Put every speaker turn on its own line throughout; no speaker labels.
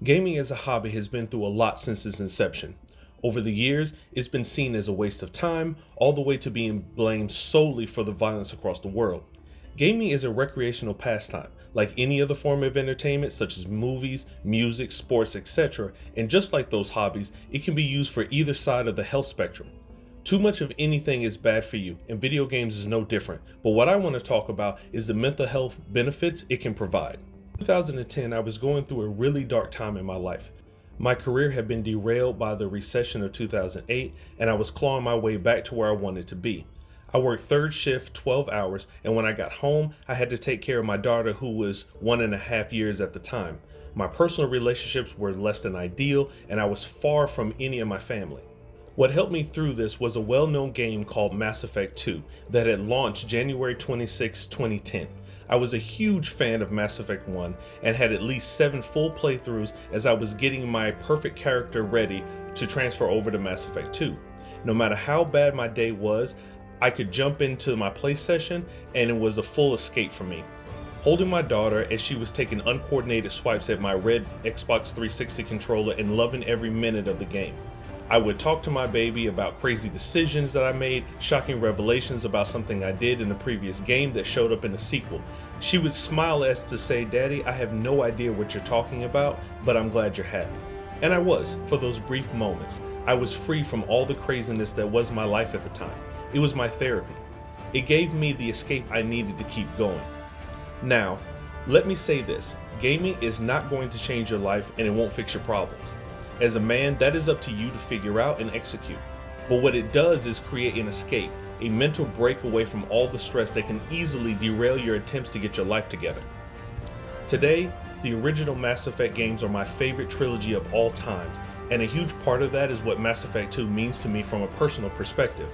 Gaming as a hobby has been through a lot since its inception. Over the years, it's been seen as a waste of time, all the way to being blamed solely for the violence across the world. Gaming is a recreational pastime, like any other form of entertainment such as movies, music, sports, etc., and just like those hobbies, it can be used for either side of the health spectrum. Too much of anything is bad for you, and video games is no different, but what I want to talk about is the mental health benefits it can provide. In 2010, I was going through a really dark time in my life. My career had been derailed by the recession of 2008, and I was clawing my way back to where I wanted to be. I worked third shift, 12 hours, and when I got home, I had to take care of my daughter, who was 1.5 years at the time. My personal relationships were less than ideal, and I was far from any of my family. What helped me through this was a well-known game called Mass Effect 2 that had launched January 26, 2010. I was a huge fan of Mass Effect 1 and had at least 7 full playthroughs as I was getting my perfect character ready to transfer over to Mass Effect 2. No matter how bad my day was, I could jump into my play session and it was a full escape for me. Holding my daughter as she was taking uncoordinated swipes at my red Xbox 360 controller and loving every minute of the game. I would talk to my baby about crazy decisions that I made, shocking revelations about something I did in the previous game that showed up in the sequel. She would smile as to say, "Daddy, I have no idea what you're talking about, but I'm glad you're happy." And I was, for those brief moments. I was free from all the craziness that was my life at the time. It was my therapy. It gave me the escape I needed to keep going. Now, let me say this, gaming is not going to change your life and it won't fix your problems. As a man, that is up to you to figure out and execute. But what it does is create an escape, a mental break away from all the stress that can easily derail your attempts to get your life together. Today, the original Mass Effect games are my favorite trilogy of all times, and a huge part of that is what Mass Effect 2 means to me from a personal perspective.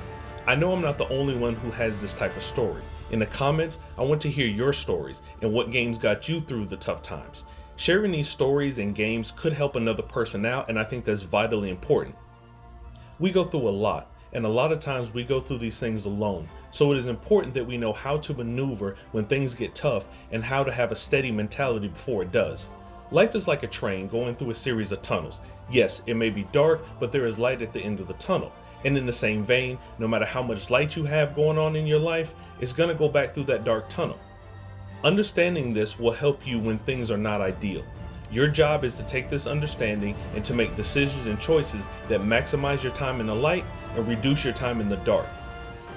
I know I'm not the only one who has this type of story. In the comments, I want to hear your stories and what games got you through the tough times. Sharing these stories and games could help another person out, and I think that's vitally important. We go through a lot, and a lot of times we go through these things alone, so it is important that we know how to maneuver when things get tough and how to have a steady mentality before it does. Life is like a train going through a series of tunnels. Yes, it may be dark, but there is light at the end of the tunnel. And in the same vein, no matter how much light you have going on in your life, it's going to go back through that dark tunnel. Understanding this will help you when things are not ideal. Your job is to take this understanding and to make decisions and choices that maximize your time in the light and reduce your time in the dark.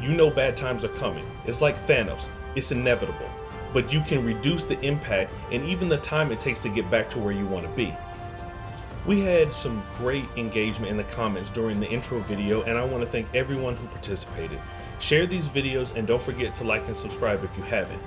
You know bad times are coming. It's like Thanos. It's inevitable. But you can reduce the impact and even the time it takes to get back to where you want to be. We had some great engagement in the comments during the intro video, and I want to thank everyone who participated. Share these videos and don't forget to like and subscribe if you haven't.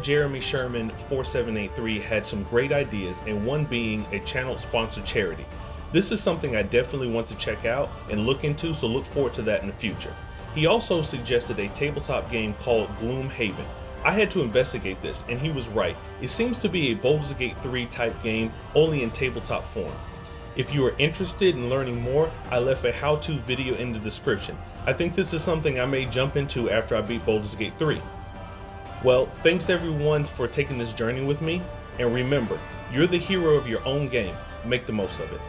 Jeremy Sherman 4783 had some great ideas, and one being a channel sponsored charity. This is something I definitely want to check out and look into, so look forward to that in the future. He also suggested a tabletop game called Gloomhaven. I had to investigate this, and he was right. It seems to be a Baldur's Gate 3 type game, only in tabletop form. If you are interested in learning more, I left a how-to video in the description. I think this is something I may jump into after I beat Baldur's Gate 3. Well, thanks everyone for taking this journey with me, and remember, you're the hero of your own game. Make the most of it.